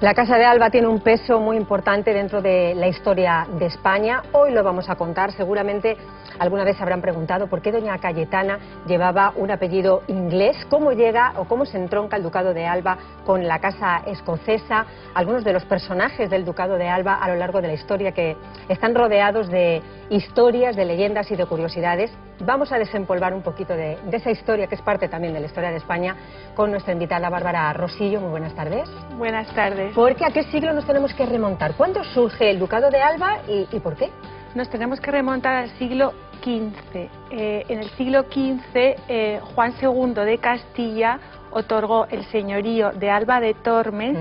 La Casa de Alba tiene un peso muy importante dentro de la historia de España. Hoy lo vamos a contar. Seguramente alguna vez se habrán preguntado por qué doña Cayetana llevaba un apellido inglés, cómo llega o cómo se entronca el Ducado de Alba con la Casa Escocesa, algunos de los personajes del Ducado de Alba a lo largo de la historia que están rodeados de historias, de leyendas y de curiosidades. Vamos a desempolvar un poquito de esa historia que es parte también de la historia de España con nuestra invitada Bárbara Rosillo. Muy buenas tardes. Buenas tardes. Porque ¿a qué siglo nos tenemos que remontar? ¿Cuándo surge el Ducado de Alba y por qué? Nos tenemos que remontar al siglo XV. En el siglo XV, Juan II de Castilla otorgó el señorío de Alba de Tormes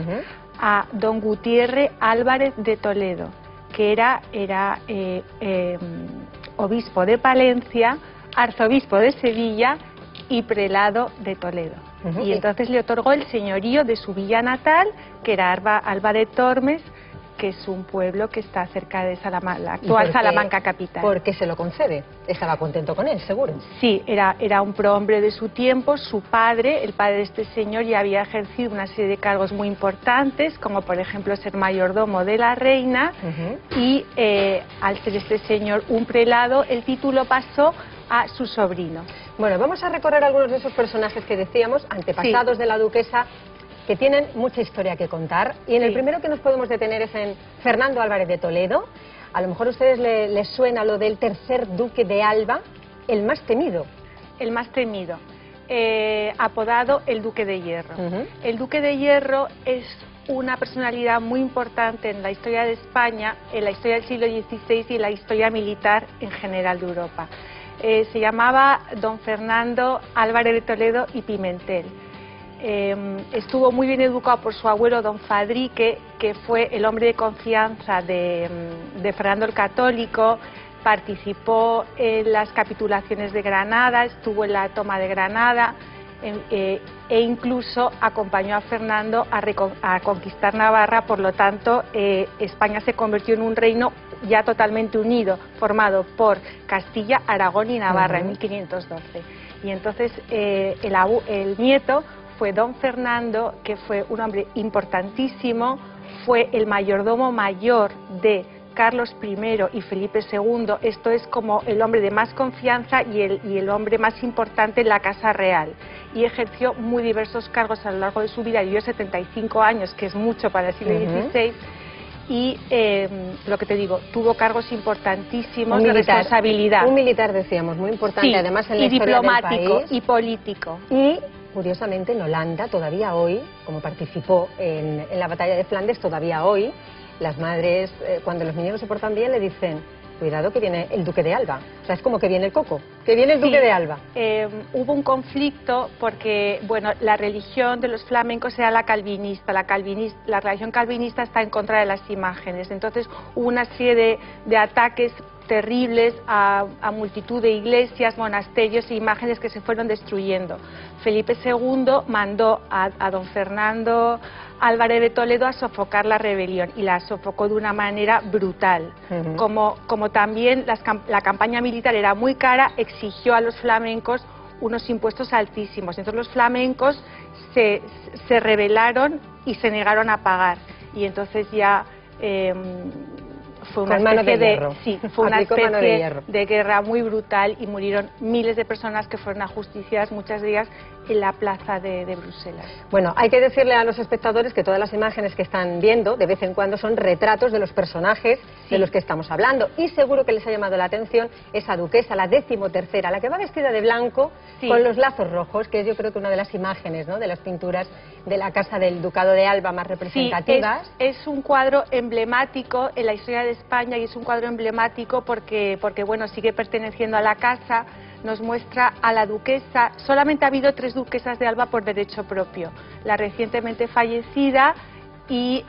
a don Gutiérrez Álvarez de Toledo, que era obispo de Palencia, arzobispo de Sevilla y prelado de Toledo. Y entonces le otorgó el señorío de su villa natal, que era Alba de Tormes, que es un pueblo que está cerca de Salamanca, la actual Salamanca capital. ¿Por qué se lo concede? Estaba contento con él, seguro. Sí, era un prohombre de su tiempo. Su padre, el padre de este señor, ya había ejercido una serie de cargos muy importantes, como por ejemplo ser mayordomo de la reina, y al ser este señor un prelado, el título pasó a su sobrino. Bueno, vamos a recorrer algunos de esos personajes que decíamos, antepasados de la duquesa, que tienen mucha historia que contar. Y en el primero que nos podemos detener es en Fernando Álvarez de Toledo. A lo mejor a ustedes les suena lo del tercer duque de Alba, el más temido. El más temido, apodado el Duque de Hierro. El Duque de Hierro es una personalidad muy importante en la historia de España, en la historia del siglo XVI y en la historia militar en general de Europa. Se llamaba don Fernando Álvarez de Toledo y Pimentel. Estuvo muy bien educado por su abuelo don Fadrique, que fue el hombre de confianza de Fernando el Católico. Participó en las capitulaciones de Granada, estuvo en la toma de Granada e incluso acompañó a Fernando a conquistar Navarra. Por lo tanto, España se convirtió en un reino ya totalmente unido, formado por Castilla, Aragón y Navarra en 1512. Y entonces el nieto fue don Fernando, que fue un hombre importantísimo, fue el mayordomo mayor de Carlos I y Felipe II. Esto es como el hombre de más confianza y el hombre más importante en la Casa Real, y ejerció muy diversos cargos a lo largo de su vida. Vivió 75 años, que es mucho para el siglo XVI, y lo que te digo, tuvo cargos importantísimos de responsabilidad. Un militar, decíamos, muy importante, además en la historia del país. Diplomático y político. Y curiosamente en Holanda, todavía hoy, como participó en la batalla de Flandes, todavía hoy, las madres, cuando los niños se portan bien, le dicen: cuidado que viene el Duque de Alba. O sea, es como que viene el coco, que viene el Duque de Alba. Hubo un conflicto porque, bueno, la religión de los flamencos era la calvinista. La religión calvinista está en contra de las imágenes. Entonces hubo una serie de ataques terribles a multitud de iglesias, monasterios e imágenes que se fueron destruyendo. Felipe II mandó a don Fernando Álvarez de Toledo a sofocar la rebelión, y la sofocó de una manera brutal. Como también la campaña militar era muy cara, exigió a los flamencos unos impuestos altísimos. Entonces los flamencos se rebelaron y se negaron a pagar, y entonces ya fue una especie de guerra muy brutal, y murieron miles de personas que fueron ajusticiadas, muchas de ellas en la plaza de Bruselas. Bueno, hay que decirle a los espectadores que todas las imágenes que están viendo de vez en cuando son retratos de los personajes de los que estamos hablando, y seguro que les ha llamado la atención esa duquesa, la 13ª, la que va vestida de blanco con los lazos rojos, que es, yo creo, que una de las imágenes, ¿no?, de las pinturas de la casa del Ducado de Alba más representativas. Es un cuadro emblemático en la historia de España, y es un cuadro emblemático porque bueno, sigue perteneciendo a la casa. Nos muestra a la duquesa. Solamente ha habido 3 duquesas de Alba por derecho propio: la recientemente fallecida y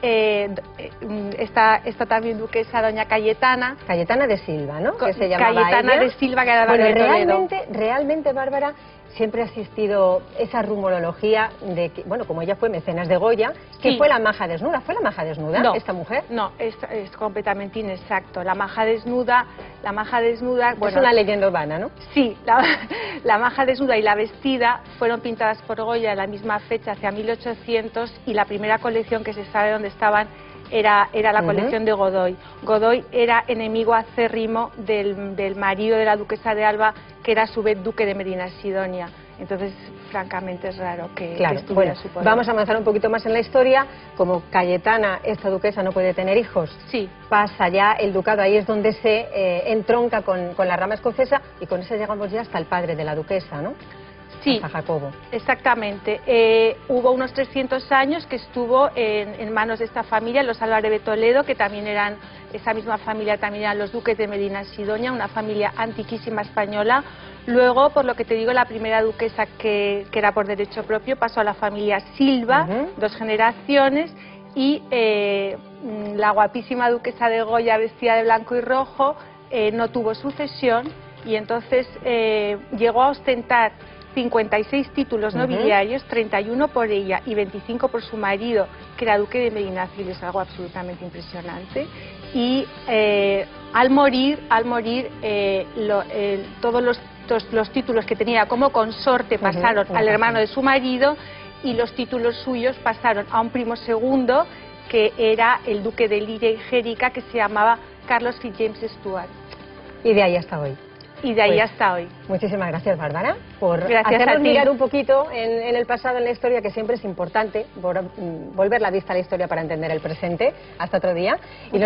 esta también duquesa, doña Cayetana. Cayetana de Silva, ¿no?, que se llamaba Cayetana ella. de Silva, que era de Toledo. Realmente, Bárbara, siempre ha existido esa rumorología de que, bueno, como ella fue mecenas de Goya, que fue la maja desnuda. ¿Fue la maja desnuda esta mujer? No, es completamente inexacto. La maja desnuda La maja desnuda... Bueno, es una leyenda urbana, ¿no? Sí, la maja desnuda y la vestida fueron pintadas por Goya en la misma fecha, hacia 1800, y la primera colección que se sabe dónde estaban era la colección de Godoy. Godoy era enemigo acérrimo del marido de la duquesa de Alba, que era a su vez duque de Medina Sidonia. Entonces, francamente, es raro que estuviera su poder. Vamos a avanzar un poquito más en la historia. Como Cayetana, esta duquesa, no puede tener hijos, sí, pasa ya el ducado, ahí es donde se entronca con la rama escocesa, y con eso llegamos ya hasta el padre de la duquesa, ¿no? Sí, hasta Jacobo. Exactamente. Hubo unos 300 años que estuvo en manos de esta familia, los Álvarez de Toledo, que también eran, esa misma familia también eran los duques de Medina Sidonia, una familia antiquísima española. Luego, por lo que te digo, la primera duquesa que era por derecho propio pasó a la familia Silva, 2 generaciones, y la guapísima duquesa de Goya, vestida de blanco y rojo, no tuvo sucesión, y entonces llegó a ostentar 56 títulos nobiliarios, 31 por ella y 25 por su marido, que era duque de Medina Sidonia, es algo absolutamente impresionante. Y al morir todos los títulos que tenía como consorte pasaron al hermano de su marido, y los títulos suyos pasaron a un primo segundo, que era el duque de Liria y Jérica, que se llamaba Carlos Fitzjames Stuart. Y de ahí hasta hoy. Y de ahí hasta hoy. Muchísimas gracias, Bárbara, por hacernos mirar un poquito en el pasado, en la historia, que siempre es importante volver la vista a la historia para entender el presente. Hasta otro día. Y